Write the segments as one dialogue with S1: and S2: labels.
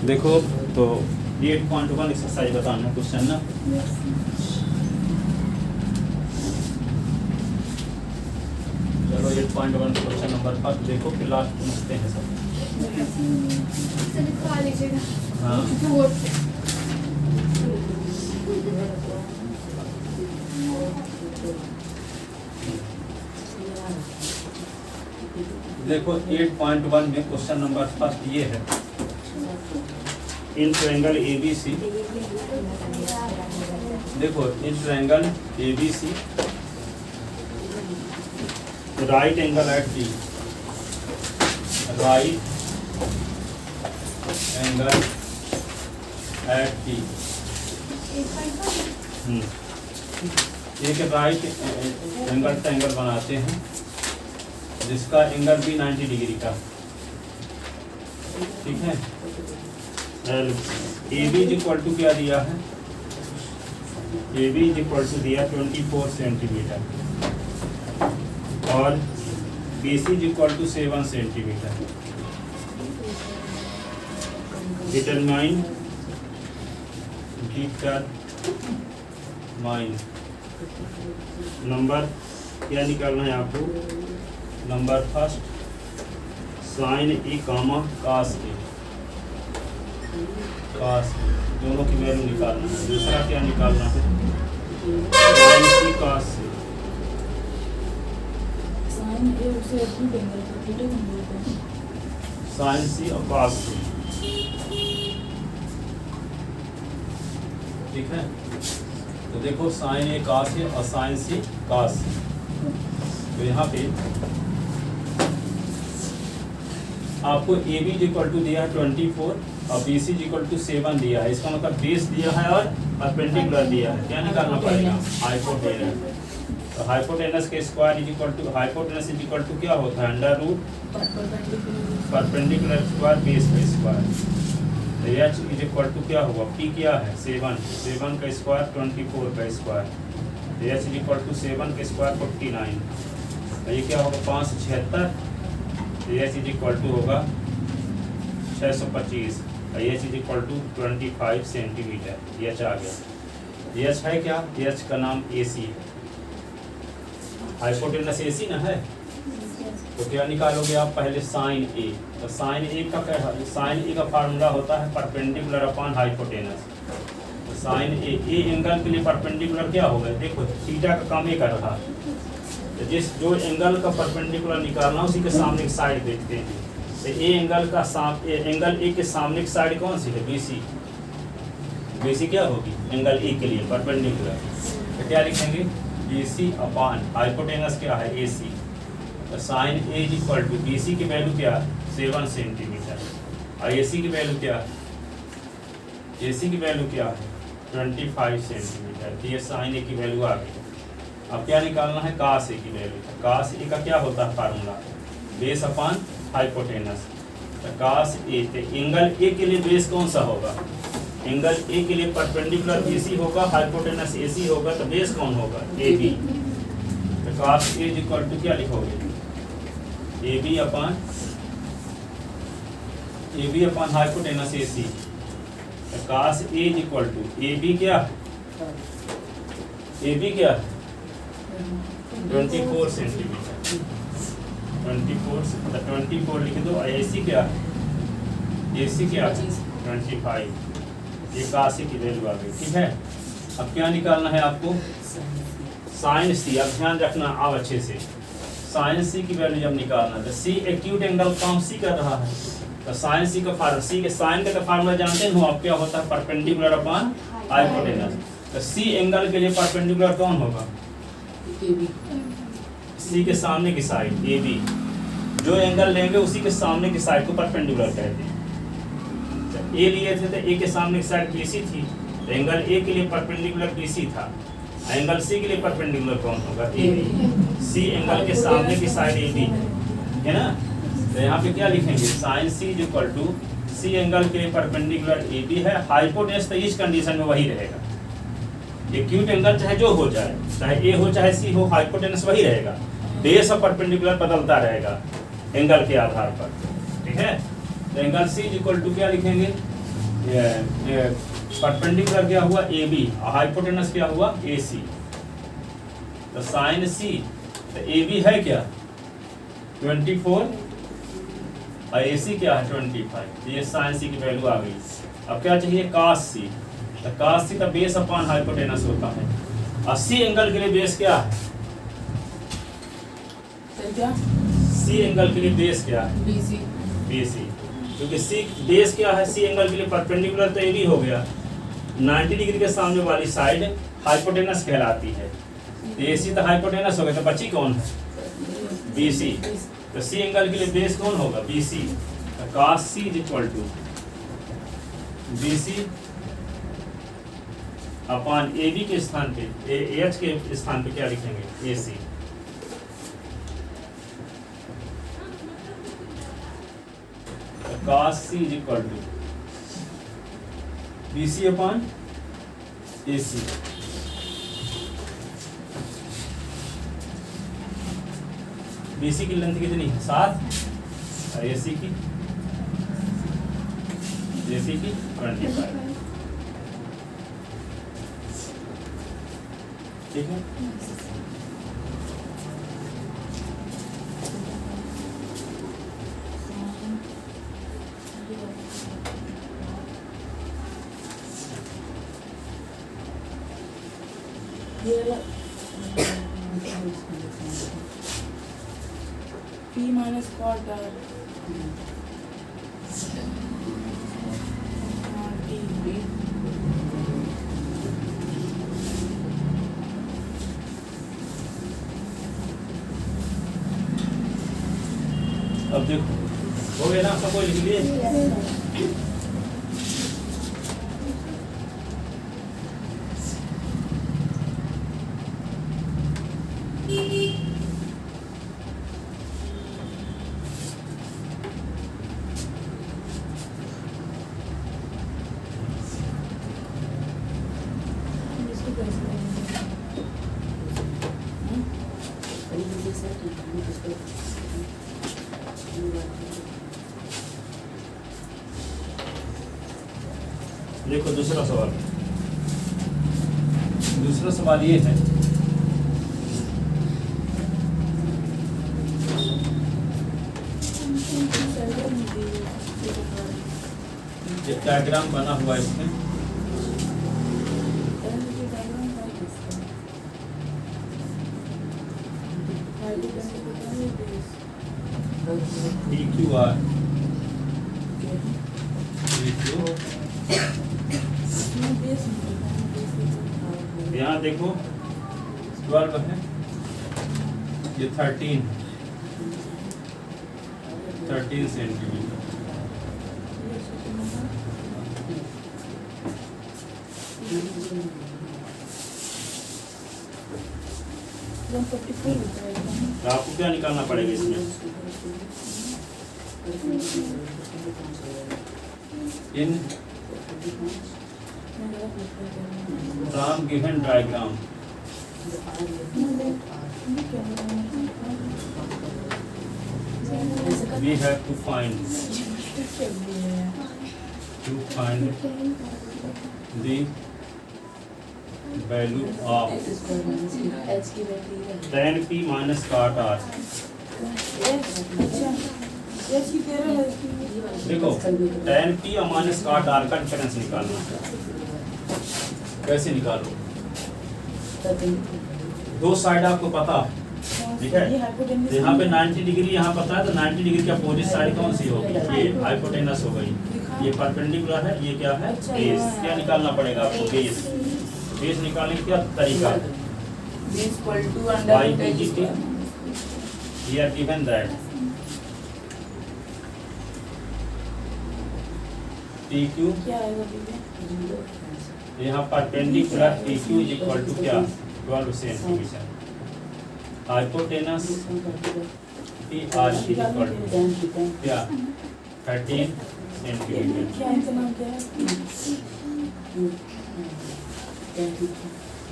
S1: देखो तो 8.1 एक्सरसाइज बताना क्वेश्चन ना। चलो 8.1 क्वेश्चन नंबर फर्स्ट देखो, फिर लास्ट पूछते हैं सब। हाँ देखो 8.1 में क्वेश्चन नंबर फर्स्ट ये है, इन ट्रायंगल ABC। देखो in triangle ABC right angle at D, right angle at D, एक राइट एंगल ट्रायंगल बनाते हैं जिसका एंगल भी 90 डिग्री का, ठीक है। ए बी इक्वल टू क्या दिया है, ए बी इक्वल टू दिया 24 सेंटीमीटर और B C equal to 7 centimetre. Determine number क्या निकालना है आपको, number first sine A comma cos A, cos दोनों की वैल्यू निकालना है। दूसरा क्या निकालना है, साइन सी कास से, साइन सी और कास से, ठीक है। तो देखो साइन ए कास है और साइन सी कास से, तो यहाँ पे आपको ए बी इक्वल टू दिया है 24 और बी सी इक्वल टू 7 दिया है। इसका मतलब बेस दिया है और परपेंडिकुलर दिया है। क्या निकालना पड़ेगा, हाइपोटेनस। तो हाइपोटेनस के square is equal to, hypotenuse is equal to क्या होता है, under root perpendicular square base का स्क्वायर। तो एच इज इक्वल टू क्या होगा, पी क्या है 7 का स्क्वायर 24 का square. H is equal to 7 का स्क्वायर 49। तो ये क्या होगा 5 से 76। एच इज इक्वल टू होगा 625। H is equal to 25 centimetre. H आ गया। एच है क्या, एच का नाम ए सी है, हाइपोटेनस ए सी ना है। तो क्या निकालोगे आप, पहले साइन ए। तो साइन ए का क्या है, साइन ए का फार्मूला होता है परपेंडिकुलर अपॉन हाइपोटेनस। तो साइन ए एंगल के लिए परपेंडिकुलर क्या होगा, देखो थीटा का काम ये कर रहा है। तो जिस जो एंगल का परपेंडिकुलर निकालना उसी के सामने की साइड देखते हैं। तो ए एंगल का एंगल ए के सामने की साइड कौन सी है, बीसी। बीसी क्या होगी, एंगल ए के लिए परपेंडिकुलर। तो क्या लिखेंगे, बीसी अपॉन हाइपोटेनस क्या है ए सी। तो sine A equal to B C की वैल्यू क्या है 7 सेंटीमीटर और ए सी की वैल्यू क्या है, ए सी की वैल्यू क्या है 25 सेंटीमीटर। तो ये साइन ए की वैल्यू आ गई। अब क्या निकालना है, कास ए की वैल्यू। कास ए का क्या होता है फार्मूला, बेस अपॉन हाइपोटेनस। तो कास ए, एंगल ए के लिए बेस कौन सा होगा, एंगल ए के लिए परपेंडिकुलर बी सी होगा, हाइपोटेनस ए सी होगा, तो बेस कौन होगा ए बी। तो कास ए इक्वल टू क्या लिखोगे, A B upon hypotenuse A C. तो cos A equal to A B क्या, ए बी क्या 24 सेंटीमीटर, 24 लिख दो। ए सी क्या, ए सी क्या 25। ये कास ए की वैल्यू आ गई, ठीक है। अब क्या निकालना है आपको, साइन सी। अब ध्यान रखना आप अच्छे से, साइन सी की वैल्यू जब निकालना है, सी एक्यूट एंगल काम सी कर रहा है। तो साइन सी का फार्मूला, सी के साइन का फार्मूला जानते हो आप, क्या होता है परपेंडिकुलर अपॉन हाइपोटेनस। तो सी एंगल के लिए परपेंडिकुलर कौन होगा, सी के सामने की साइड ए बी। जो एंगल लेंगे उसी के सामने की साइड को परपेंडिकुलर कहते हैं। ए लिए थे तो ए के सामने की साइड बी सी थी, तो एंगल ए के लिए परपेंडिकुलर बी सी था। एंगल सी के लिए परपेंडिकुलर कौन होगा, ए बी। सी एंगल के सामने की साइड ए बी है ना। तो यहाँ पे क्या लिखेंगे, sine C equal to, C angle के लिए परपेंडिकुलर ए बी है, हाइपोटेनस तो इस कंडीशन में वही रहेगा। एक्यूट एंगल चाहे जो हो जाए, चाहे ए हो चाहे सी हो, हाइपोटेनस वही रहेगा। बेस और परपेंडिकुलर बदलता रहेगा एंगल के आधार पर, ठीक है। तो एंगल सी इक्वल टू क्या लिखेंगे, परपेंडिकुलर क्या हुआ ए बी, हाइपोटेनस क्या हुआ ए सी। तो साइन सी, तो ए बी है क्या 24 और ए सी क्या है 25। तो ये साइन सी की वैल्यू आ गई। अब क्या चाहिए कास सी, तो कास सी का बेस अपॉन हाइपोटेनस होता है। और सी एंगल के लिए बेस क्या है, सी एंगल के लिए बेस क्या है
S2: बीसी।
S1: बीसी, क्योंकि सी बेस क्या है, सी एंगल के लिए परपेंडिकुलर तो ए बी हो गया, 90 डिग्री के सामने वाली साइड हाइपोटेनस कहलाती है। तो ए सी तो हाइपोटेनस हो गया, तो बची कौन है बीसी। तो सी एंगल के लिए बेस कौन होगा बीसी। तो cos C is equal to BC upon A B के स्थान पे एच के स्थान पे क्या लिखेंगे A C. cos C is equal to BC upon A C. BC की लेंथ कितनी है 7 और एसी की 25। ठीक है।
S2: P minus cot R.
S1: अब देखो हो गया ना, सबको लिख लिए। देखो दूसरा सवाल, दूसरा सवाल ये है एक डायग्राम बना हुआ है इसमें, PQR यहाँ देखो 12 है, ये 13 सेंटीमीटर। तो आपको क्या निकालना पड़ेगा इसमें, इन from given diagram we have to find the value of tan p minus cot r। देखो tan p और माइनस cot r का डिफरेंस निकालना है। कैसे निकालो, दो साइड आपको पता ठीक है, यहाँ पे 90 डिग्री यहाँ पता है, तो 90 डिग्री की अपोजिट साइड कौन सी होगी, ये हाइपोटेनस हो गई, ये परपेंडिकुलर है, ये क्या है बेस। क्या निकालना पड़ेगा आपको बेस। बेस निकालने का क्या तरीका, here given that PQ यहाँ perpendicular PQ is equal to क्या 12 centimetre, hypotenuse PR is equal to क्या 13 सेंटीमीटर।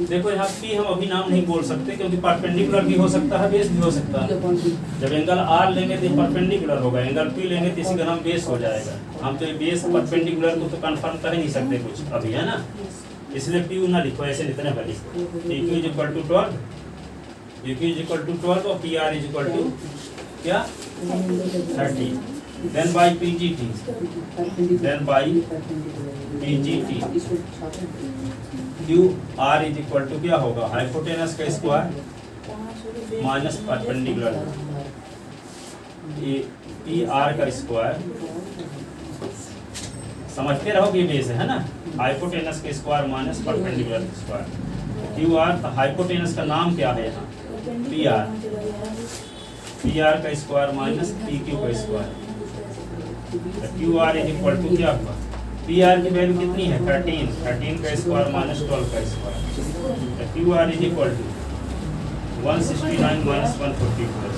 S1: देखो यहाँ पी हम अभी नाम नहीं बोल सकते क्योंकि परपेंडिकुलर भी हो सकता है, बेस भी हो सकता है। जब एंगल आर लेंगे तो परपेंडिकुलर होगा, एंगल पी लेंगे तो इसी का नाम बेस हो जाएगा। हम तो ये बेस परपेंडिकुलर को तो कंफर्म कर ही नहीं सकते कुछ अभी, है ना, इसलिए पी ना लिखो, ऐसे इतने पर लिखो P Q is equal to 12, P Q is equal to 12 और P R is equal to क्या 30, then by P G T, then by P G T Q R is equal to क्या होगा, हाइपोटेनस का square minus perpendicular P R का square, समझते रहो कि base है ना, हाइपोटेनस का square minus perpendicular square Q R. Hypotenuse का नाम क्या है यहाँ पी आर, पी आर का स्क्वायर माइनस पी क्यू का square, Q R is equal to क्या हुआ, पी आर की वैल्यू कितनी है 13, 13 का स्क्वायर माइनस 12 का square, Q R is equal to 169 minus 144,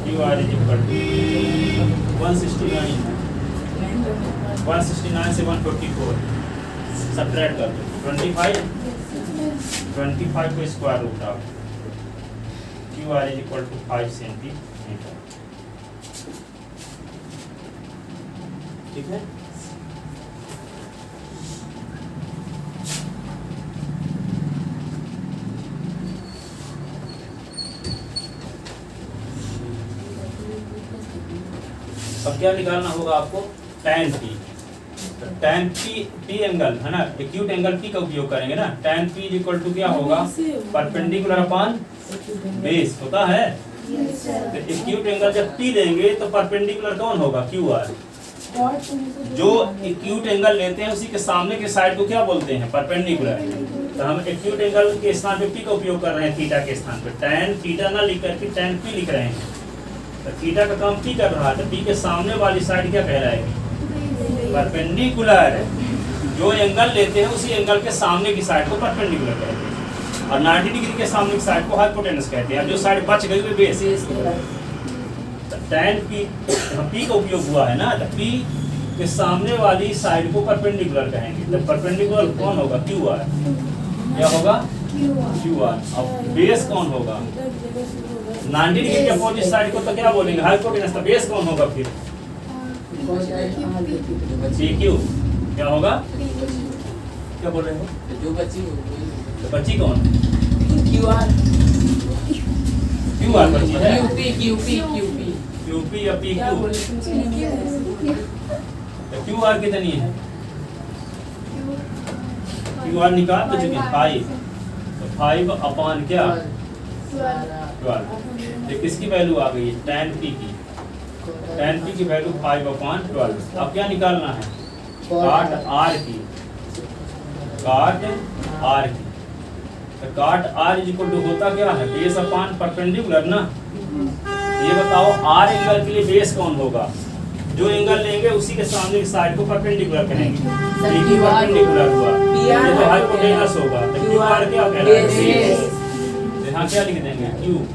S1: Q R is equal to 169 से 144 सब्ट्रैक्ट कर दो, 25 को square root of Q R is equal to 5 centimetre, ठीक है। अब क्या निकालना होगा आपको, tan p, tan p angle है ना, एक्यूट एंगल p का उपयोग करेंगे ना, tan p is equal to क्या होगा, परपेंडिकुलर अपॉन बेस होता है, तो एक्यूट एंगल जब p लेंगे तो परपेंडिकुलर कौन होगा, क्यू आर। जो एक्यूट एंगल लेते हैं उसी के सामने के साइड को क्या बोलते हैं, परपेंडिकुलर। तो हम एक्यूट एंगल के स्थान पे p का उपयोग कर रहे हैं, थीटा के स्थान पे tan थीटा ना लिख करके tan p लिख रहे हैं, तो थीटा का काम p कर रहा है, तो p के सामने वाली साइड क्या कहलाएगी, परपेंडिकुलर। जो एंगल लेते हैं उसी एंगल के सामने की साइड को परपेंडिकुलर कहते हैं, और 90 डिग्री के सामने की साइड को हाइपोटेनस कहते हैं, जो साइड बच गई वो बेस। tan p का उपयोग हुआ है ना, तो p के सामने वाली साइड को परपेंडिकुलर कहेंगे, तो परपेंडिकुलर कौन होगा, क्यू आर, क्या होगा क्यू आर। अब बेस कौन होगा, 90 डिग्री के अपोजिट साइड को तो क्या बोलेंगे, हाइपोटेनस, तो बेस कौन होगा फिर, पी क्यू, क्या होगा, क्या बोल रहे हो,
S3: जो बची
S1: तो बची कौन,
S2: क्यू आर
S1: बची है,
S3: क्यूपी
S1: यूपी या पी क्यू, तो क्यू आर कितनी है, क्यू आर निकाल तो चुके 5, तो 5 अपॉन क्या 12, ये किसकी वैल्यू आ गई है, tan p की, tan p की वैल्यू 5 अपॉन 12। अब क्या निकालना है, काट r की, काट r की, तो काट r इज इक्वल टू होता क्या है, बेस अपॉन परपेंडिकुलर ना। ये बताओ r एंगल के लिए बेस कौन होगा, जो एंगल लेंगे उसी के सामने की साइड को परपेंडिकुलर कहेंगे, ये परपेंडिकुलर हुआ, ये तो हाइपोटेनस होगा, तो क्यू आर क्या कहलाएगा, यहाँ क्या लिख देंगे, क्यू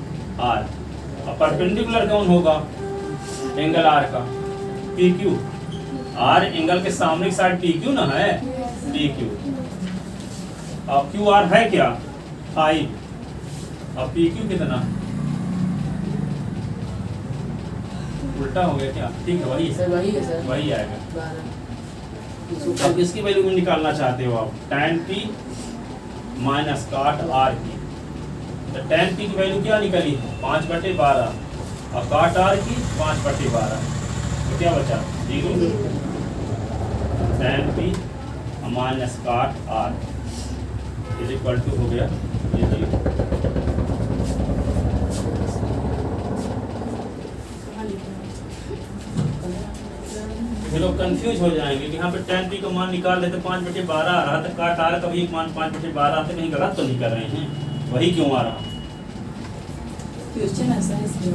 S1: आर। अब परपेंडिकुलर कौन होगा, एंगल आर का, पी क्यू, आर एंगल के सामने की साइड पी क्यू ना है, पी क्यू। अब क्यू आर है क्या 5, अब पी क्यू कितना, उल्टा हो गया क्या, ठीक है वही है, वही आएगा। अब किसकी वैल्यू निकालना चाहते हो आप, tan p माइनस काट r की, तो tan p की वैल्यू क्या निकली 5/12 और काट r की 5/12, तो क्या बचा 0, tan p माइनस काट r इज इक्वल टू हो गया ये 0। फिर लोग कंफ्यूज हो जाएंगे कि यहाँ पे tan p का मान निकाल लेते 5/12 आ रहा था, काट r का भी एक मान 5/12 आते, कहीं गलत तो नहीं कर रहे हैं, वही क्यों आ रहा,
S2: क्वेश्चन ऐसा है इसलिए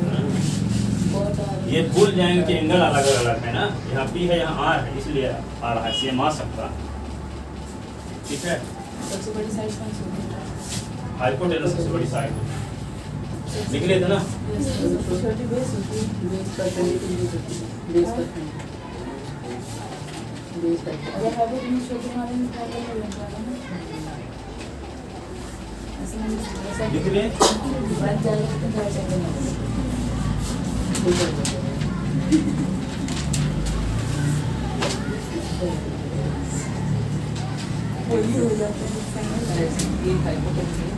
S1: ये भूल जाएंगे कि एंगल अलग अलग है ना, यहाँ p है यहाँ r है, इसलिए आ रहा है, सेम आ सकता है, ठीक है।
S2: सबसे बड़ी साइज कौन सी होती है,
S1: हाइपोटेनस सबसे बड़ी साइड लिख लेते ना,
S2: छोटी बेस होती है, अगर हाइपोटेनस छोटी माने निकाल लेंगे
S1: लिख लें।
S2: वही हो जाता है ये हाइपोटेंशन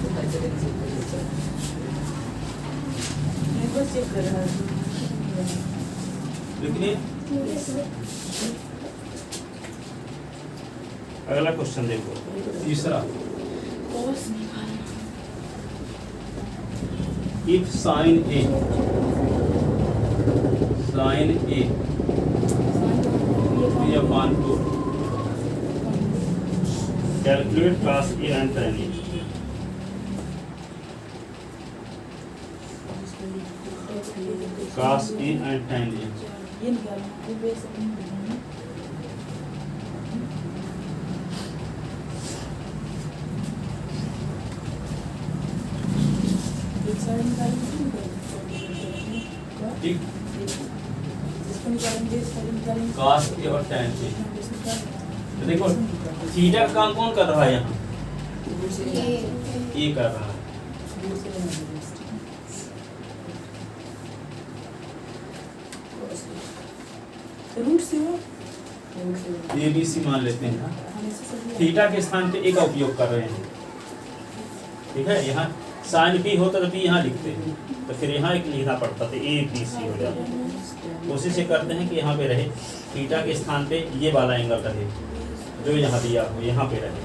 S2: तो हाइपोटेंशन मैं बस चेक कर रहा हूँ।
S1: लिख लें। अगला क्वेश्चन देखो, तीसरा। If sine A upon 2 calculate cos A and tan A। cos A and tan A।
S2: ये निकालना है बेस एक साइड निकालेंगे
S1: ठीक।
S2: इसको निकालेंगे इस साइड निकालेंगे
S1: cos A और tan A। तो देखो थीटा का काम कौन कर रहा है यहाँ? ये कर रहा है।
S2: रूट से हो
S1: ए बी सी मान लेते हैं। थीटा के स्थान पे ए का उपयोग कर रहे हैं। ठीक है, यहाँ साइन बी होता तो बी यहाँ लिखते हैं, तो फिर यहाँ एक लिखना पड़ता तो ए बी सी हो जाता। कोशिश ये करते हैं कि यहाँ पे रहे थीटा के स्थान पे ये वाला एंगल रहे जो यहाँ दिया हो, यहाँ पे रहे,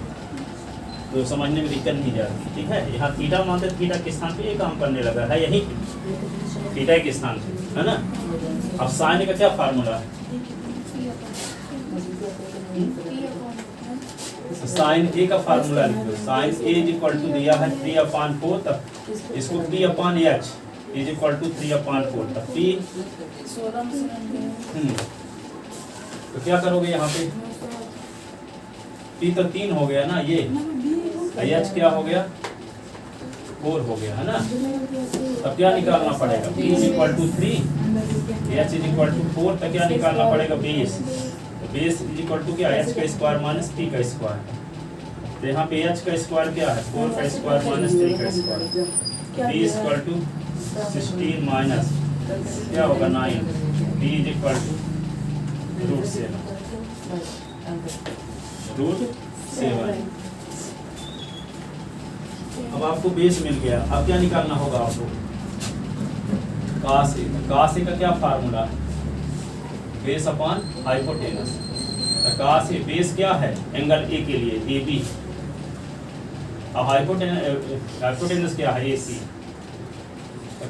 S1: तो समझने में दिक्कत नहीं जाती। ठीक है, यहाँ थीटा मानते थीटा के स्थान पे ये काम करने लगा है, यही थीटा के स्थान पे, है ना। अब साइन का क्या फार्मूला है? साइन ए का फार्मूला लिखो। Sine A is equal to दिया है 3/4, तब इसको P/H इज इक्वल टू 3/4, तब P। तो क्या करोगे यहाँ पे? P तो 3 हो गया ना, ये H क्या हो गया? 4 हो गया, है ना। तब क्या निकालना पड़ेगा? P is equal to 3, H is equal to 4, तब क्या निकालना पड़ेगा? Base. Base is equal to क्या? H का स्क्वायर माइनस P का स्क्वायर। तो यहाँ पे H का स्क्वायर क्या है? 4 का स्क्वायर माइनस 3 का square. P is equal to 16 minus क्या होगा? 9। P is equal to √7। √7। अब आपको बेस मिल गया। अब क्या निकालना होगा आपको? cos A का क्या फार्मूला है? Base upon hypotenuse. cos A base क्या है? एंगल ए के लिए AB। अब हाइपोटेनस क्या है? AC।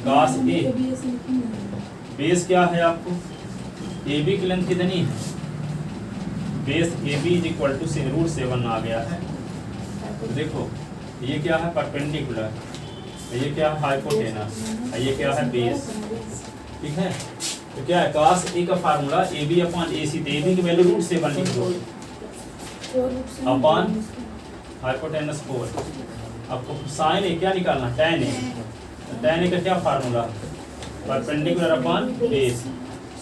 S1: cos A बेस क्या है आपको? AB की लेंथ कितनी है? Base AB is equal to √7 आ गया है। तो देखो ये क्या है? परपेंडिकुलर। ये क्या है? हाइपोटेनस। ये क्या है? बेस। ठीक है, तो क्या है? cos A का फार्मूला AB/AC। तो AB की वैल्यू √7 लिख दो अपॉन हाइपोटेनस 4। आपको साइन A क्या निकालना? tan A। तो tan A का क्या फार्मूला? Perpendicular upon base.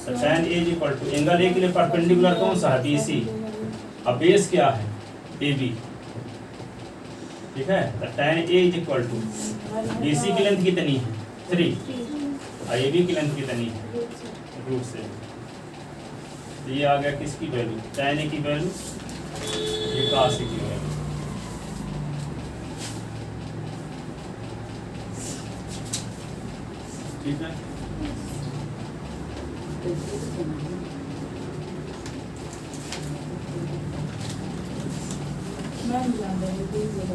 S1: तो tan A is equal to angle A के लिए परपेंडिकुलर कौन सा है? BC। अब बेस क्या है? AB। ठीक है, तो tan A is equal to BC की लेंथ कितनी है? 3 और AB की लेंथ कितनी है? √7। तो ये आ गया किसकी वैल्यू? tan A की वैल्यू, ये cos A की वैल्यू। ठीक है,
S2: मैम जान रही है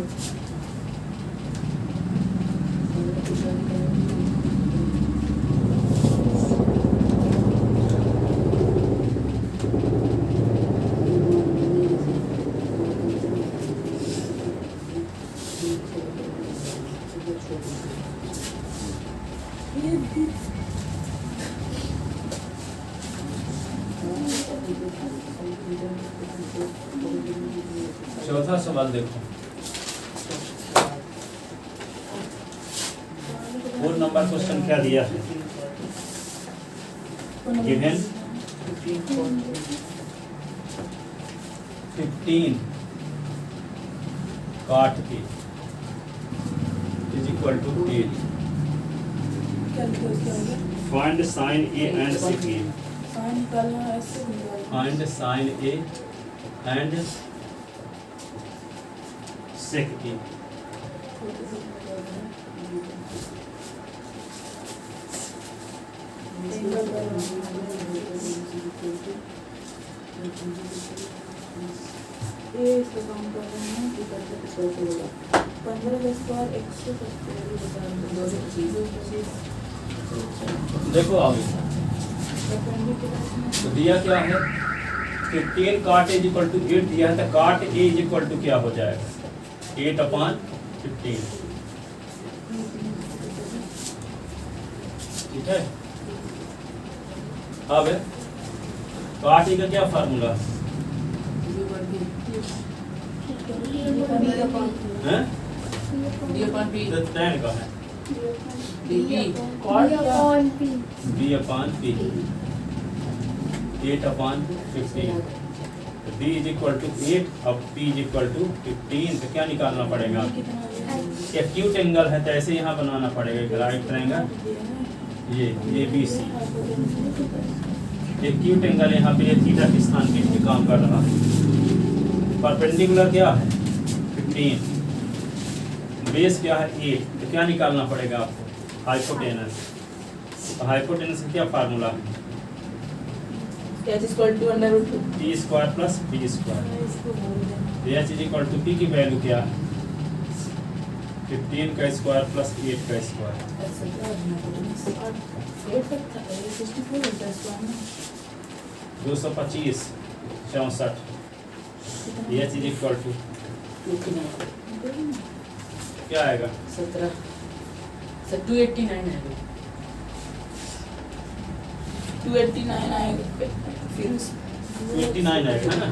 S1: चौथा सवाल देखो। 4 नंबर क्वेश्चन क्या दिया है? गिवन 15 काट के इज इक्वल टू 8।
S2: क्या लिखा है क्या होगा?
S1: Find sine A and sec A.
S2: Sine निकालना है ऐसे निकालना।
S1: Find sine A and sec A.
S2: छोटे से निकालना है। एंगल ये इसका काम कर रहे हैं कि करके कुछ कैसे होगा 15 का स्क्वायर 170 बता रहे हैं 225
S1: देखो आगे तो दिया क्या है 15 काट ए इक्वल टू 8 दिया है, तो काट ए इक्वल टू क्या हो जाएगा 8/15। ठीक है। अब काट ए का क्या फार्मूला है? तो tan का है b/p 8/15। b is equal to 8 अब p इज इक्वल टू 15। तो क्या निकालना पड़ेगा एक्यूट एंगल है, तो ऐसे यहाँ बनाना पड़ेगा राइट ट्रायंगल ये ABC। एक्यूट एंगल यहाँ पे थीटा के स्थान पे काम कर रहा है। परपेंडिकुलर क्या है 15, बेस क्या है 8। तो क्या निकालना पड़ेगा आपको हाइपोटेनस। तो हाइपोटेनस का क्या फार्मूला है
S2: h equal to √2
S1: t square plus b square.
S2: इसको बोल दें
S1: h is equal to p की वैल्यू क्या है 15 का स्क्वायर प्लस 8 का square. 225 64 h is equal to क्या आएगा
S2: 289 आएगा फिर
S1: 29 आएगा है ना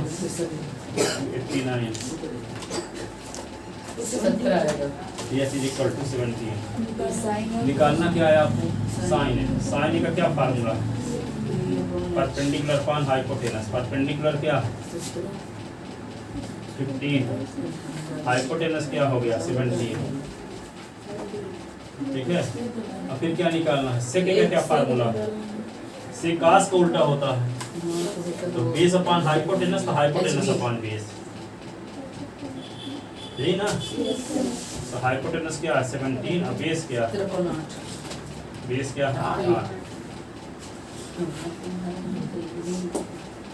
S1: 89 h इज इक्वल टू 17। निकालना क्या है आपको साइन है। साइन का क्या फार्मूला है परपेंडिकुलर अपॉन हाइपोटेनस। परपेंडिकुलर क्या है 15, हाइपोटेनस क्या हो गया 17। ठीक है। अब फिर क्या निकालना है सेक का क्या फार्मूला है सेकास का उल्टा होता है तो बेस अपॉन हाइपोटेनस तो हाइपोटेनस अपॉन बेस यही ना। तो हाइपोटेनस क्या है 17 और बेस क्या है बेस क्या है 8।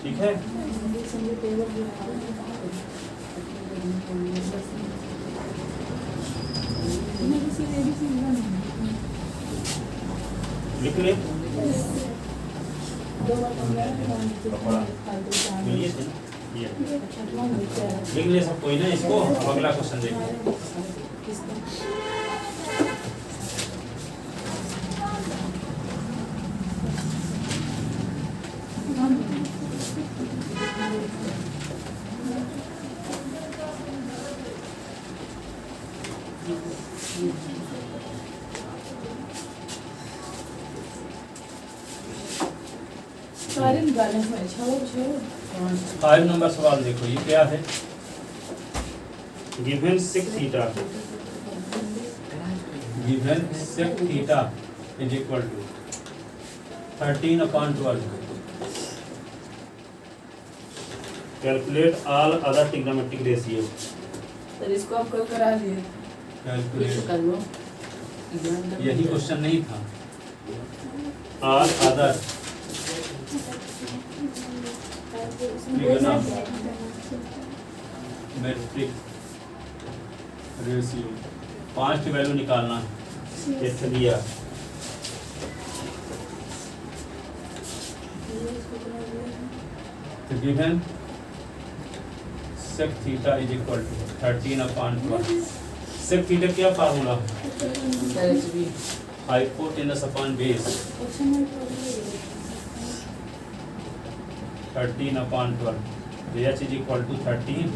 S1: ठीक है। लिख ले मिलिए थे ना ये लिख ले सब कोई ना इसको। अब अगला क्वेश्चन देखिए
S2: सारे निकालने में
S1: 5 नंबर सवाल देखो ये क्या है given sec theta is equal to 13/12। Calculate all other trigonometric ratio.
S2: Sir इसको आप कल करा दिए
S1: कैलकुलेट यही क्वेश्चन नहीं था ऑल अदर ट्रिग्नोमेट्रिक रेशियो 5 की वैल्यू निकालना है दिया तो given sec theta is equal to 13/12। Sec theta क्या formula hypotenuse upon base 13/12। h is equal to 13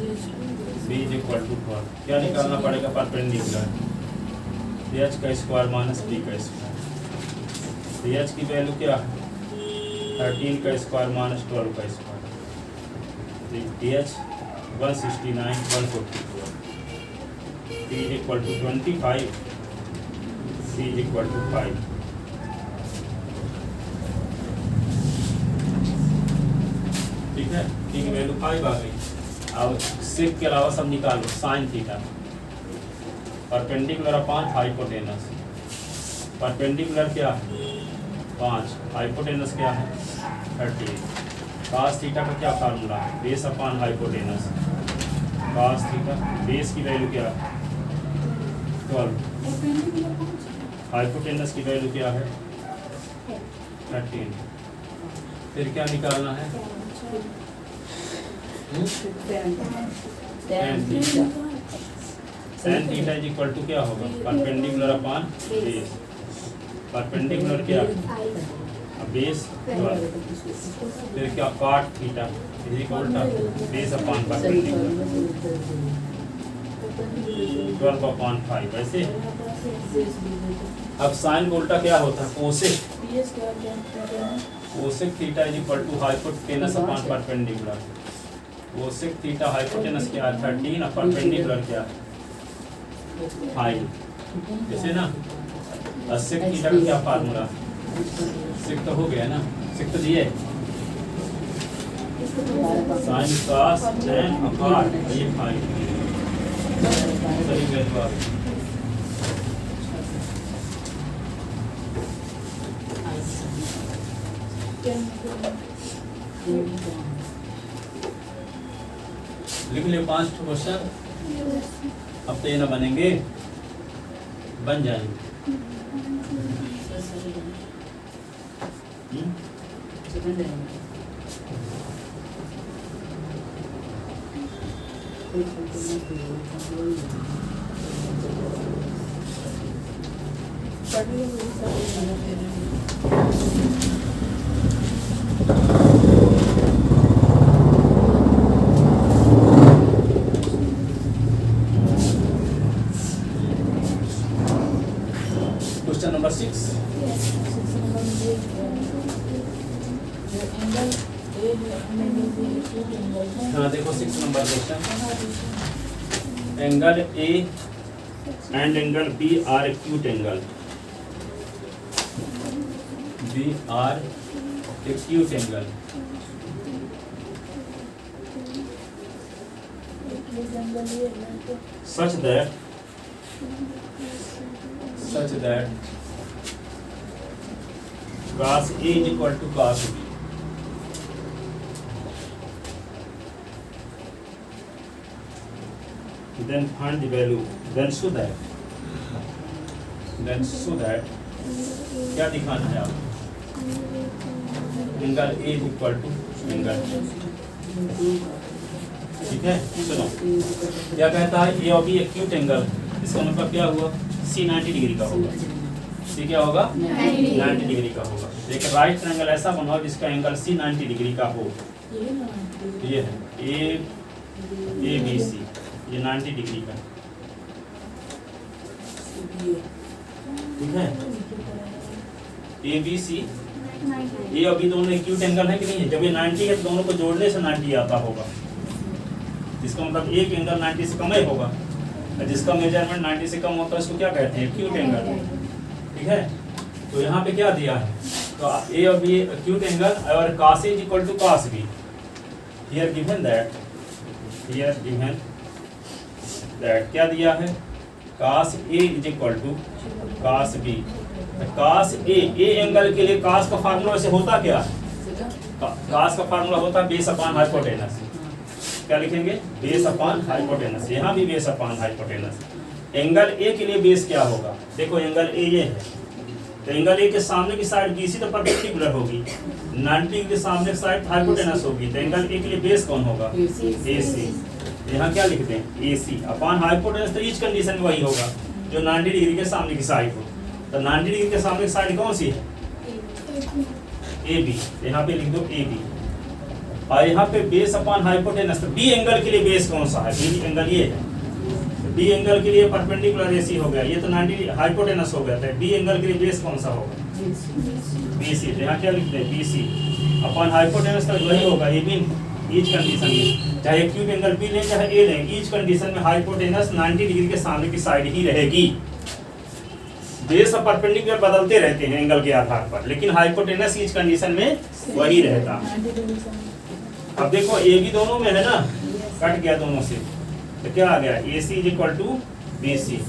S1: b is equal to 12। क्या निकालना पड़ेगा परपेंडिकुलर h का स्क्वायर माइनस b का स्क्वायर। h की वैल्यू क्या है 13 का स्क्वायर माइनस 12 का square. h 169 144 b is equal to 25 C is equal to 5। ठीक है, ठीक है, वैल्यू 5 आ गई। अब सेक के अलावा सब निकालो। Sine theta perpendicular upon hypotenuse. Perpendicular क्या है 5, हाइपोटेनस क्या है 30। cos थीटा का क्या फार्मूला है, base upon hypotenuse. cos theta base की वैल्यू क्या है 12, हाइपोटेनस की वैल्यू क्या है 13। फिर क्या निकालना है tan theta. tan theta is equal to क्या होगा परपेंडिकुलर अपॉन बेस। परपेंडिकुलर क्या बेस 12। फिर क्या cot theta is equal to base upon perpendicular 12 upon 5। ऐसे अब साइन का उल्टा क्या होता है cosec. Cosec theta is equal to hypotenuse upon perpendicular. Cosec theta hypotenuse क्या है 13 और परपेंडिकुलर क्या है 5। जैसे ना सेक थीटा का क्या फार्मूला, सेक तो हो गया ना, सेक तो दिए साइन cos tan अपॉन ये 5। सही वैल्यू आ गई। लिख ले 5 क्वेश्चन। अब तो ये ना बनेंगे, बन जाएंगे। Question number 6। हाँ देखो 6 number question. Angle A and angle B are acute angle. B are acute angle such that cos A is equal to cos B. Then find the value. Then so that क्या दिखाना है आप, angle A is equal to angle. ठीक है, सुनो क्या कहता है ए और बी एक्यूट एंगल। इसका मतलब क्या हुआ C 90 डिग्री का होगा। C क्या होगा 90 डिग्री का होगा। एक राइट ट्रायंगल ऐसा बनाओ जिसका एंगल C 90 डिग्री का हो। ये है ए बी सी, ये 90 डिग्री का। ठीक है, ए बी सी ए और बी दोनों एक्यूट एंगल है कि नहीं है। जब ये 90 है तो दोनों को जोड़ने से 90 आता होगा। इसका मतलब एक एंगल 90 से कम ही होगा। जिसका मेजरमेंट 90 से कम होता है उसको क्या कहते हैं एक्यूट एंगल। ठीक है, तो यहाँ पे क्या दिया है तो ए और बी एक्यूट एंगल और cos A is equal to cos B। Here given that क्या दिया है cos A is equal to cos B। cos A angle के लिए cos का फार्मूला वैसे होता क्या है, cos का फार्मूला होता है बेस अपॉन हाइपोटेनस। क्या लिखेंगे बेस अपॉन हाइपोटेनस। यहाँ भी base upon hypotenuse. Angle A के लिए बेस क्या होगा, देखो एंगल ए ये है तो एंगल ए के सामने की साइड BC तो परपेंडिकुलर होगी, 90 के सामने की साइड हाइपोटेनस होगी। तो एंगल ए के लिए बेस कौन होगा AC। यहाँ क्या लिखते हैं AC अपॉन हाइपोटेनस। तो ईच कंडीशन वही होगा जो 90 डिग्री के सामने की साइड हो। तो 90 डिग्री के सामने की साइड कौन सी है AB। यहाँ पे लिख दो AB। और यहाँ पे बेस अपॉन हाइपोटेनस। तो बी एंगल के लिए बेस कौन सा है, बी एंगल ये है। बी एंगल के लिए परपेंडिकुलर AC हो गया, ये तो 90 हाइपोटेनस हो गया था। बी एंगल के लिए बेस कौन सा होगा BC। तो यहाँ क्या लिखते हैं BC अपॉन हाइपोटेनस। तो वही होगा AB ईच कंडीशन में, चाहे एक्यूट एंगल B लें चाहे A लें, ईच कंडीशन में हाइपोटेनस 90 डिग्री के सामने की साइड ही रहेगी। बेस और परपेंडिकुलर बदलते रहते हैं एंगल के आधार पर, लेकिन हाइपोटेनस की इस कंडीशन में वही रहता है।
S2: 90 डिग्री से
S1: अब देखो ए बी दोनों में है ना, कट गया दोनों से, तो क्या आ गया A C is equal to B C,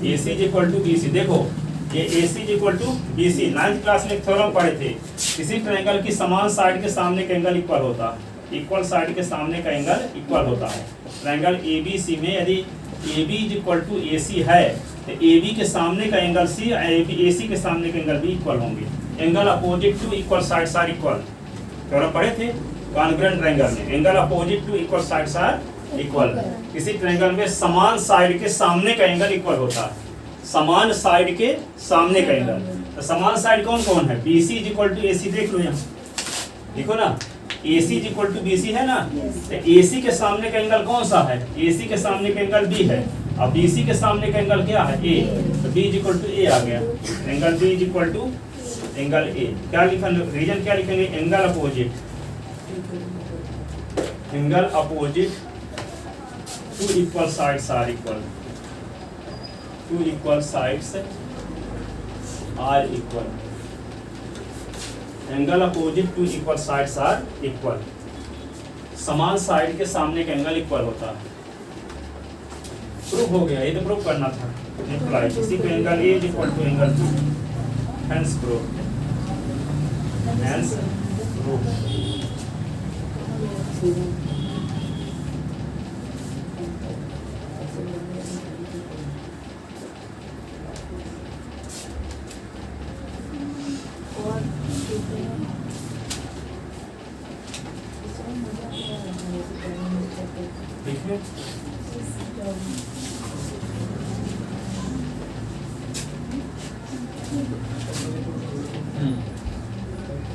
S1: A C is equal to B C. देखो ये A C is equal to B C, 9th class में एक थ्योरम पढ़े थे, किसी ट्रायंगल की समान साइड के सामने का एंगल इक्वल होता है, इक्वल साइड के सामने का एंगल इक्वल होता है। ट्रायंगल ए बी सी में यदि A B is equal to A C है तो ए बी के सामने का एंगल सी, ए सी के सामने के एंगल भी इक्वल होंगे। Angle opposite to equal sides are equal, theorem पढ़े थे कॉन्ग्रुएंट ट्रायंगल में, angle opposite to equal sides are equal. किसी ट्रायंगल में समान साइड के सामने का एंगल इक्वल होता है, समान साइड के सामने का एंगल। तो समान साइड कौन कौन है? B C is equal to A C, देख लो यहाँ, देखो ना A C is equal to B C है ना, तो ए सी के सामने का एंगल कौन सा है? ए सी के सामने का एंगल बी है, अब बी सी के सामने का एंगल क्या है? ए, तो B is equal to A आ गया, angle B is equal to angle A. क्या लिखा, रीजन क्या लिखेंगे? Angle opposite, angle opposite to equal sides are equal, to equal sides are equal, angle opposite to equal sides are equal. समान side के सामने का एंगल इक्वल होता है। प्रूफ हो गया, ये तो प्रूफ करना था। इम्प्लाई किसी को angle A is equal to angle B, hence proof, hence proof. देखिए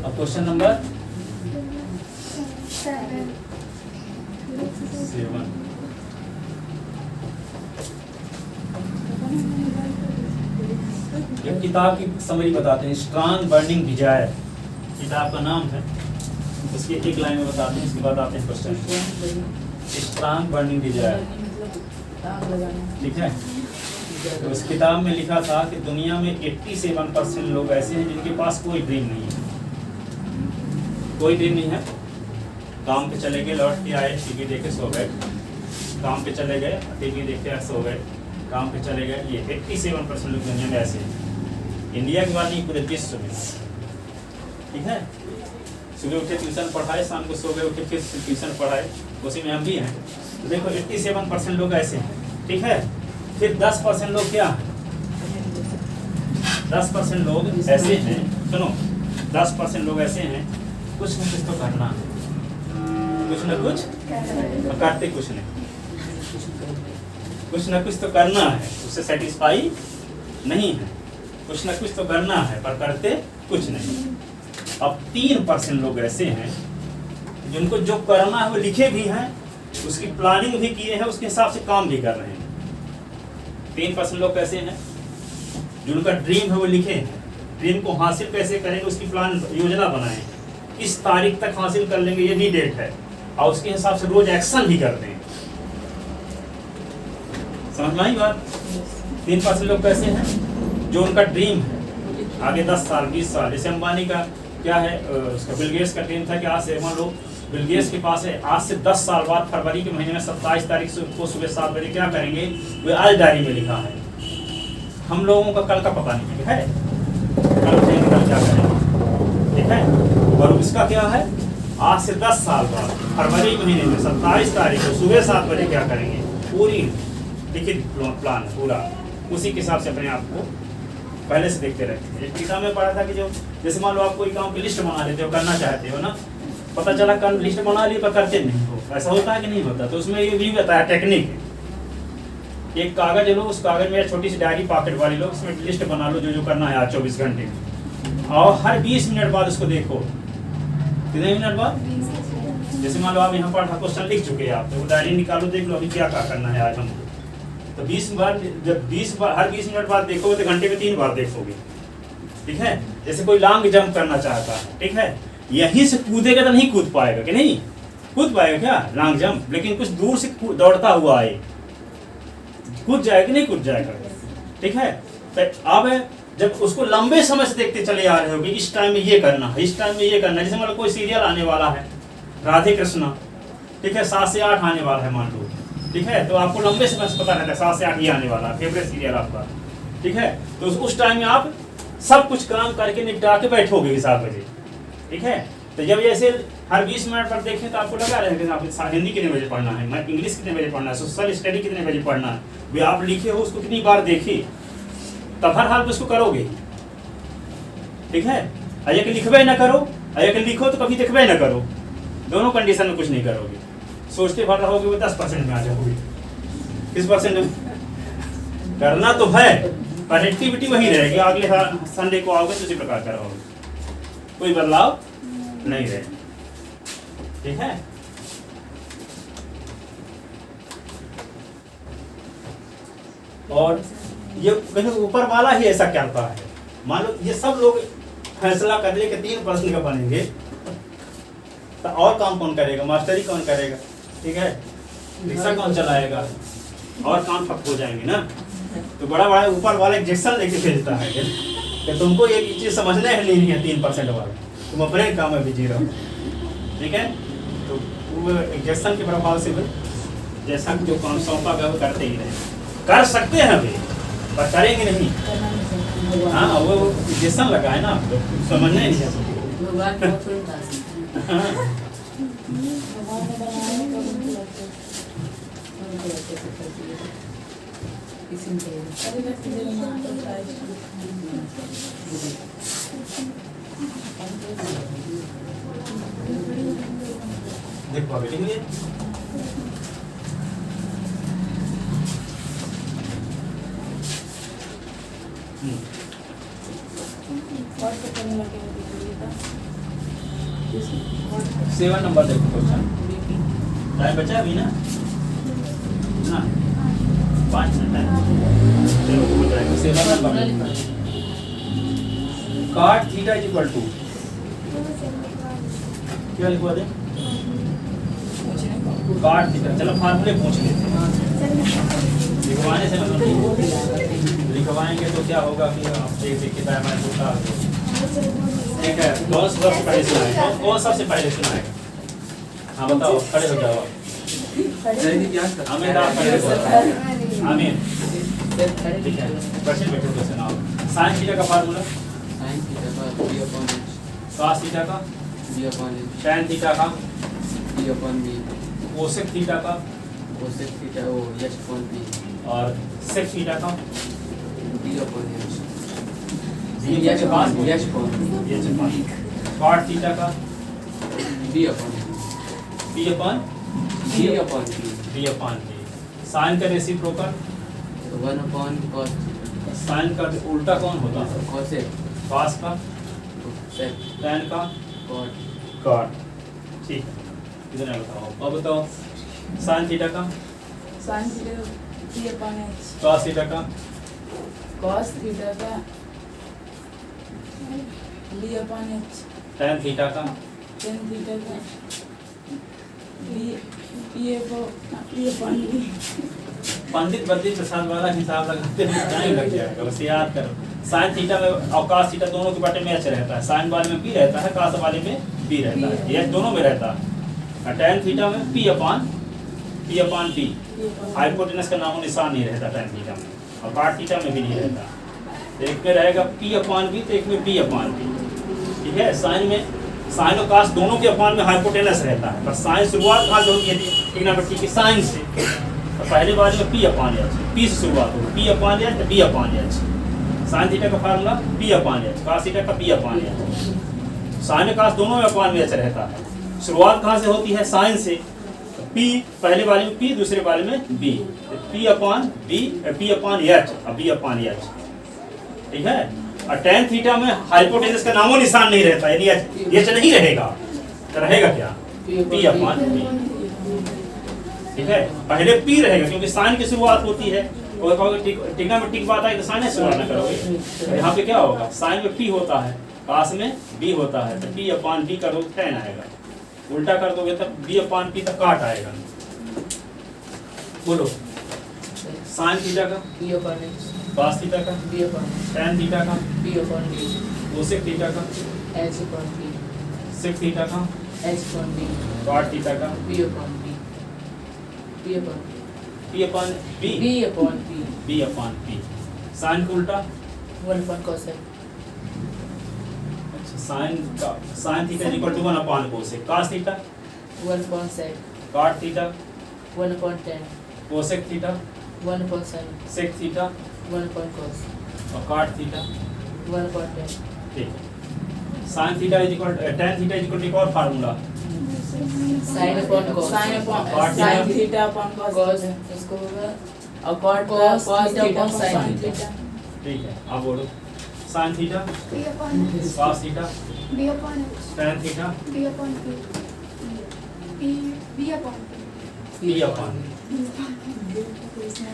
S1: अब क्वेश्चन नंबर 7। एक किताब की समरी बताते हैं, स्ट्रांग बर्निंग डिजायर किताब का नाम है, उसके एक लाइन में बताते हैं, इसके बाद आते हैं क्वेश्चन। स्ट्रांग बर्निंग डिजायर, ठीक है। तो उस किताब में लिखा था कि दुनिया में 87% लोग ऐसे हैं जिनके पास कोई ड्रीम नहीं है, कोई ड्रीम नहीं है। काम पे चले गए, लौट के आए, टीवी देखे सो गए, काम पे चले गए, टीवी देखे सो गए, काम पे चले गए। ये 87% लोग दुनिया में ऐसे हैं, इंडिया की बात नहीं, पूरे विश्व में, ठीक है। सुबह उठे ट्यूशन पढ़ाए, शाम को सो गए, उठे फिर ट्यूशन पढ़ाए, उसी में हम भी हैं। तो देखो 87% लोग ऐसे हैं, ठीक है। फिर 10% लोग क्या हैं? 10% लोग ऐसे हैं, सुनो, 10% लोग ऐसे हैं, कुछ न कुछ तो करना है, कुछ न कुछ करते कुछ नहीं, कुछ न कुछ तो करना है, उससे सेटिस्फाई नहीं है, कुछ न कुछ तो करना है पर करते कुछ नहीं। अब 3% लोग ऐसे हैं जिनको जो करना है वो लिखे भी हैं, उसकी प्लानिंग भी किए हैं, उसके हिसाब से काम भी कर रहे हैं। 3% लोग कैसे हैं? जिनका ड्रीम है वो लिखे हैं, ड्रीम को हासिल कैसे करेंगे उसकी प्लान योजना बनाएं, किस तारीख तक हासिल कर लेंगे ये भी डेट है, और उसके हिसाब से रोज एक्शन भी करते हैं। समझ में आई बात? 3% लोग कैसे हैं? जो उनका ड्रीम है आगे 10 साल 20 साल, जैसे अंबानी का क्या है, उसका बिल गेट्स का ड्रीम था कि आज से मान लो बिल गेट्स के पास है, आज से 10 साल बाद फरवरी के महीने में 27 तारीख को सुबह 7 बजे क्या करेंगे, वो आज डायरी में लिखा है। हम लोगों का कल का पता नहीं है, कल उठेंगे कल क्या करेंगे, ठीक है। और उसका क्या है, आज से 10 साल बाद फरवरी महीने में 27 तारीख को सुबह 7 बजे क्या करेंगे, पूरी लिखित प्लान पूरा, उसी के हिसाब से अपने आप को पहले से देखते रहते हैं। एक किताब में पढ़ा था कि जो जैसे मान लो आप कोई काम की लिस्ट बना लेते हो, करना चाहते हो ना, पता चला कर लिस्ट बना ली पर करते नहीं हो, ऐसा होता है कि नहीं होता? तो उसमें ये भी बताया टेक्निक, एक कागज लो, उस कागज में छोटी सी डायरी पॉकेट वाली लो, उसमें लिस्ट बना लो जो जो करना है आज 24 घंटे में, और हर 20 मिनट बाद उसको देखो। कितने मिनट बाद? जैसे मान लो आप यहाँ पर क्वेश्चन लिख चुके हैं आप, तो वो डायरी निकालो, देख लो अभी क्या करना है आज हमको। तो 20 बार, जब 20 बार हर 20 मिनट बाद देखोगे तो घंटे में 3 बार देखोगे, ठीक है। जैसे कोई लॉन्ग जंप करना चाहता है, ठीक है, यहीं से कूदेगा तो नहीं कूद पाएगा, कि नहीं कूद पाएगा क्या लॉन्ग जंप, लेकिन कुछ दूर से दौड़ता हुआ आए, कूद जाएगा कि नहीं कूद जाएगा, ठीक है। तो अब जब उसको लंबे समय से देखते चले आ रहे हो कि इस टाइम में ये करना है, इस टाइम में ये करना है, जैसे मतलब कोई सीरियल आने वाला है राधे कृष्णा, ठीक है, 7 से 8 आने वाला है मान लो, ठीक है, तो आपको लंबे समय से पता रहता है 7 से 8 ही आने वाला है, फेवरेट सीरियल आपका, ठीक है, तो उस टाइम में आप सब कुछ काम करके निपटा के बैठोगे 7 बजे, ठीक है। तो जब ऐसे हर 20 मिनट पर देखें तो आपको लगा रहेगा कि आप हिंदी कितने बजे पढ़ना है, मैं इंग्लिश कितने बजे पढ़ना है, सोशल स्टडी कितने बजे पढ़ना है, वे आप लिखे हो उसको कितनी बार देखिए, तब हर हाल में उसको करोगे, ठीक है। अजय के लिखबे ना करो, अजय के लिखो तो कभी देखबे ना करो, दोनों कंडीशन में कुछ नहीं करोगे, सोचते भर रहोगे वो 10% में आ जाओगे, किस परसेंट में करना तो है पर एक्टिविटी वही रहेगी, अगले संडे को आओगे तो उसी प्रकार करोगे, कोई बदलाव नहीं रहे, ठीक है। और ये कहीं ऊपर वाला ही ऐसा कहता है, मान लो ये सब लोग फैसला कर ले कि 3% का बनेंगे, तो और काम कौन करेगा, मास्टरी कौन करेगा, ठीक है, रिक्शा कौन चलाएगा, और काम ठप हो जाएंगे ना। तो बड़ा बड़ा ऊपर वाला इंजेक्शन लेके भेजता है कि तुमको ये चीज समझना है नहीं है 3% वाला, तुम अपने काम में बिजी रहो, ठीक है। तो वो इंजेक्शन के प्रभाव से जैसा जो काम सौंपा गया वो करते ही रहे, कर सकते हैं अभी पर करेंगे नहीं, हाँ वो इंजेक्शन लगा है ना, समझना ही नहीं देखो अभी लिख लिए सेवन नंबर देखो क्वेश्चन, टाइम बचा अभी ना 5 मिनट है, चलो हो जाएगा। 7 नंबर cot theta is equal to क्या लिखवा दे, cot थीटा, चलो फार्मूले पूछ लेते हैं, लिखवाने से मतलब लिखवाएंगे तो क्या होगा कि आप देख के टाइम होता है, ठीक है। कौन सबसे पहले सुनाएगा, कौन सबसे पहले सुनाएगा, हाँ बताओ, खड़े हो जाओ, आमिर आप खड़े हो जाओ, आमिर ठीक है, क्वेश्चन बैठो तो सुनाओ। साइन थीटा का फार्मूला,
S3: साइन थीटा का b/h,
S1: cos थीटा का
S3: b/h,
S1: tan थीटा का
S3: b/b,
S1: कोसेक थीटा का
S3: cosec थीटा वो h/p,
S1: और sec थीटा का
S3: b/h,
S1: थीटा के पास
S3: h/p,
S1: ये चपान, cot थीटा का
S3: b/p,
S1: b upon p, sine का रेसिप्रोकल
S3: 1/cos,
S1: साइन का उल्टा कौन होता है,
S3: cosec,
S1: cos का,
S3: sec,
S1: tan का,
S3: cot,
S1: cot, ठीक है। इतना बताओ, अब बताओ साइन थीटा का,
S2: sine theta p/h,
S1: cos theta का,
S2: cos थीटा का b/h,
S1: tan थीटा का,
S2: tan थीटा का p/b।
S1: पंडित बद्री प्रसाद वाला हिसाब लगाते हैं टाइम लग जाएगा, बस याद करो। साइन थीटा में और cos थीटा दोनों के बटे में h रहता है, साइन वाले में b रहता है, cos वाले में b रहता है, ये दोनों में रहता है। और tan थीटा में p/p, हाइपोटेनस का नामो निशान नहीं रहता tan थीटा में, और cot थीटा में भी नहीं रहता। तो एक में रहेगा p/b तो एक में b/b, ठीक है। साइन में साइन और cos दोनों के अपान में हाइपोटेनस रहता है, पर साइन शुरुआत कहाँ से होती है, ट्रिग्नोमेट्री की साइन से, तो पहले बार में p/h, p से शुरुआत होगी, p/h तो b/h, साइन थीटा का फार्मूला p/h, cos थीटा का p/h, साइन और cos दोनों में अपान में h रहता है, शुरुआत कहाँ से होती है, साइन से, तो p पहले बारे में p, दूसरे बारे में b, p/h और b/h, ठीक है। और tan थीटा में हाइपोटेनस का नामो निशान नहीं रहता, यानी एच नहीं रहेगा, तो रहेगा क्या, p/p, ठीक है। पहले p रहेगा क्योंकि साइन की शुरुआत होती है, और कहोगे ट्रिग्नोमेट्री की बात आई तो साइन से शुरुआत ना करोगे, तो यहाँ पे क्या होगा, साइन में p होता है, cos में b होता है, तो p/b कर दोगे tan आएगा, उल्टा कर दोगे तब b/p तक काट आएगा। बोलो साइन थीटा का
S2: p/h,
S1: cos थीटा का,
S3: B upon
S1: tan थीटा का,
S3: B upon D,
S1: cosec theta का,
S3: H upon P,
S1: sec theta का,
S3: H upon D,
S1: cot theta का,
S3: B upon B, B upon
S1: p upon b,
S3: B upon P,
S1: b upon p, sin का उल्टा,
S3: 1 upon cosec,
S1: अच्छा sin theta is equal to 1 upon cosec, cos theta,
S3: 1 upon sec,
S1: cot theta,
S3: 1 upon tan,
S1: cosec theta,
S3: 1 upon sin,
S1: sec theta
S3: 1 upon cos,
S1: और cot theta,
S3: 1 upon tan,
S1: ठीक है। sin theta is equal tan theta is equal to एक और formula,
S3: sin upon cos,
S2: sine upon
S1: Cot
S2: sine
S1: theta.
S2: Theta upon
S3: cos
S2: cos
S3: इसको होगा
S2: और cot
S3: cos
S2: cos
S3: theta
S2: theta
S3: upon sin
S2: sin
S3: theta.
S2: Theta
S1: ठीक है। अब बोलो sin theta,
S4: B upon H,
S1: cos theta,
S4: B upon H,
S1: tan theta,
S4: B upon P, B upon P,
S1: p upon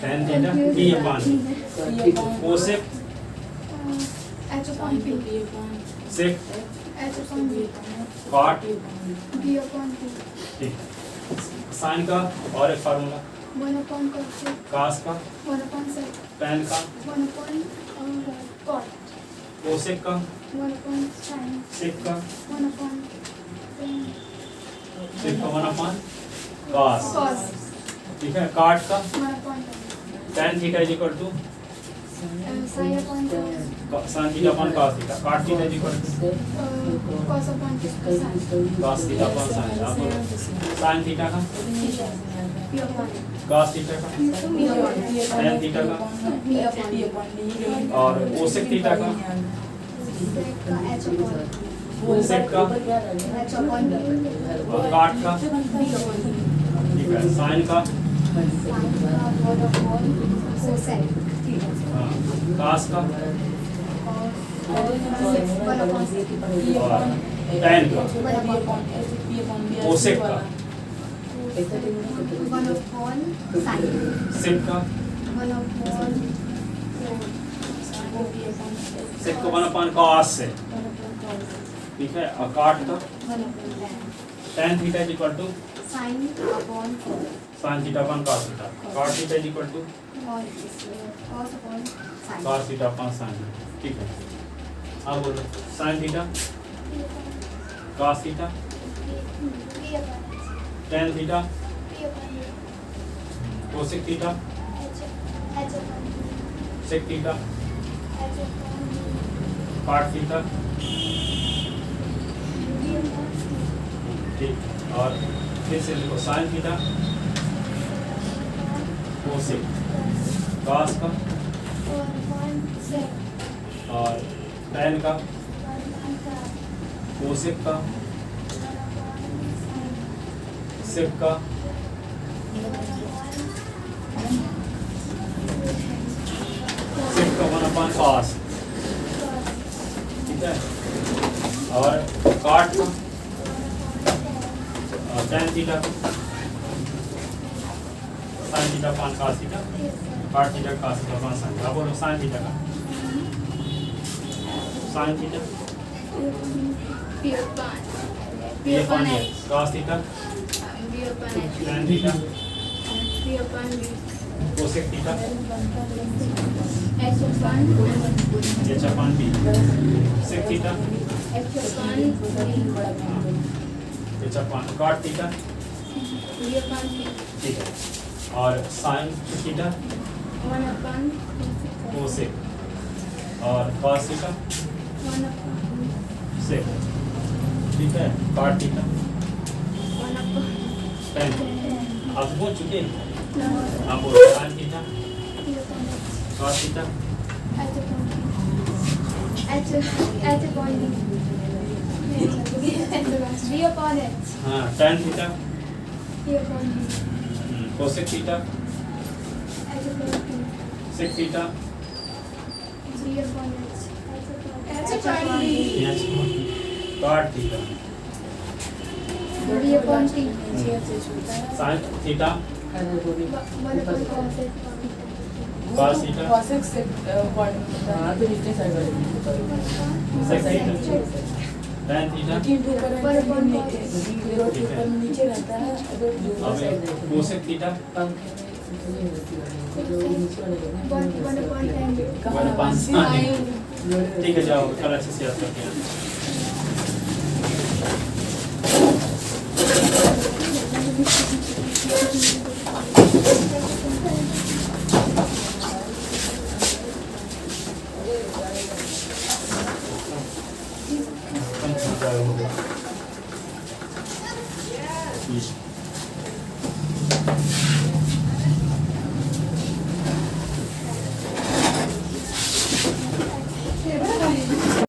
S1: tan theta, p upon cosec,
S4: H upon P,
S1: sec,
S4: H upon B,
S1: cot,
S4: B upon P,
S1: ठीक है। sin का और एक formula,
S4: 1 upon cosec,
S1: cos का,
S4: 1 upon sec,
S1: tan का,
S4: 1 upon cot,
S1: cosec का,
S4: 1 upon sin,
S1: sec का,
S4: 1 upon
S1: sec का 1 upon cos,
S4: cos,
S1: ठीक है। cot का
S4: 1 upon
S1: tan theta is equal to
S4: sin upon cos,
S1: sin theta upon cos theta, cot theta is equal to
S4: cos upon sin,
S1: cos theta upon sin। अब sin theta का,
S4: P upon
S1: cos theta का,
S4: B upon
S1: tan theta का
S4: B upon
S1: और cosec theta का,
S4: sec का H upon
S1: sec का
S4: H upon B,
S1: और cot का,
S4: B upon B,
S1: ठीक है। sin का,
S4: sin का 1 upon cosec,
S1: हाँ, cos का
S4: और 1 upon sec,
S1: और tan का, cosec का,
S4: 1 upon sin,
S1: sec का,
S4: 1 upon
S1: sec को 1 अपॉन cos से, ठीक है। और cot का
S4: 1 upon tan,
S1: tan theta is equal to
S4: sin upon
S1: sin theta upon cos theta, cot theta is equal to
S4: cos upon sin,
S1: cos theta upon sin, ठीक है। अब बोलो sin theta, cos theta,
S4: B upon
S1: tan theta,
S4: B upon
S1: cosec theta,
S4: H upon
S1: sec theta,
S4: H upon
S1: cot theta,
S4: B upon
S1: ठीक। और फिर से लिखो sin theta, cosec, cos का
S4: 1 upon sec,
S1: और tan का,
S4: 1 upon cot,
S1: cosec का,
S4: 1 upon sin,
S1: sec का,
S4: 1 upon
S1: sec का 1 अपॉन cos, ठीक है। और cot का और tan थीटा का, sin theta upon cos theta, cot theta cos theta upon sin। अब बोलो sin थीटा का, sin theta,
S4: B upon
S1: p upon h, cos theta,
S4: B upon H,
S1: tan theta,
S4: B upon B,
S1: cosec theta,
S4: H upon
S1: h upon b, sec theta,
S4: H upon B,
S1: h upon cot theta,
S4: B upon B,
S1: ठीक है। और sin theta,
S4: 1 upon
S1: cosec और cos theta,
S4: 1 upon
S1: sec, ठीक है। cot theta,
S4: 1 upon
S1: tan, आप बोल चुके हैं।
S4: no,
S1: आप बोलो sin theta,
S4: B upon H,
S1: cos theta,
S4: H upon B, H upon B, B upon H,
S1: हाँ tan theta,
S4: B upon B,
S1: cosec theta,
S4: H upon B,
S1: sec theta,
S4: B upon H, H upon B,
S1: cot theta,
S4: B upon T,
S1: sin theta,
S4: 1 upon cos H,
S1: cos theta,
S2: cosec sec
S3: हाँ तो नीचे side वाले
S1: sec theta, tan theta,
S2: नीचे रहता है अगर
S1: अब cosec theta,
S3: पंखे में
S1: वन पाँच साइन। ठीक है, जाओ कल अच्छे से याद करके आना। कम हो गया।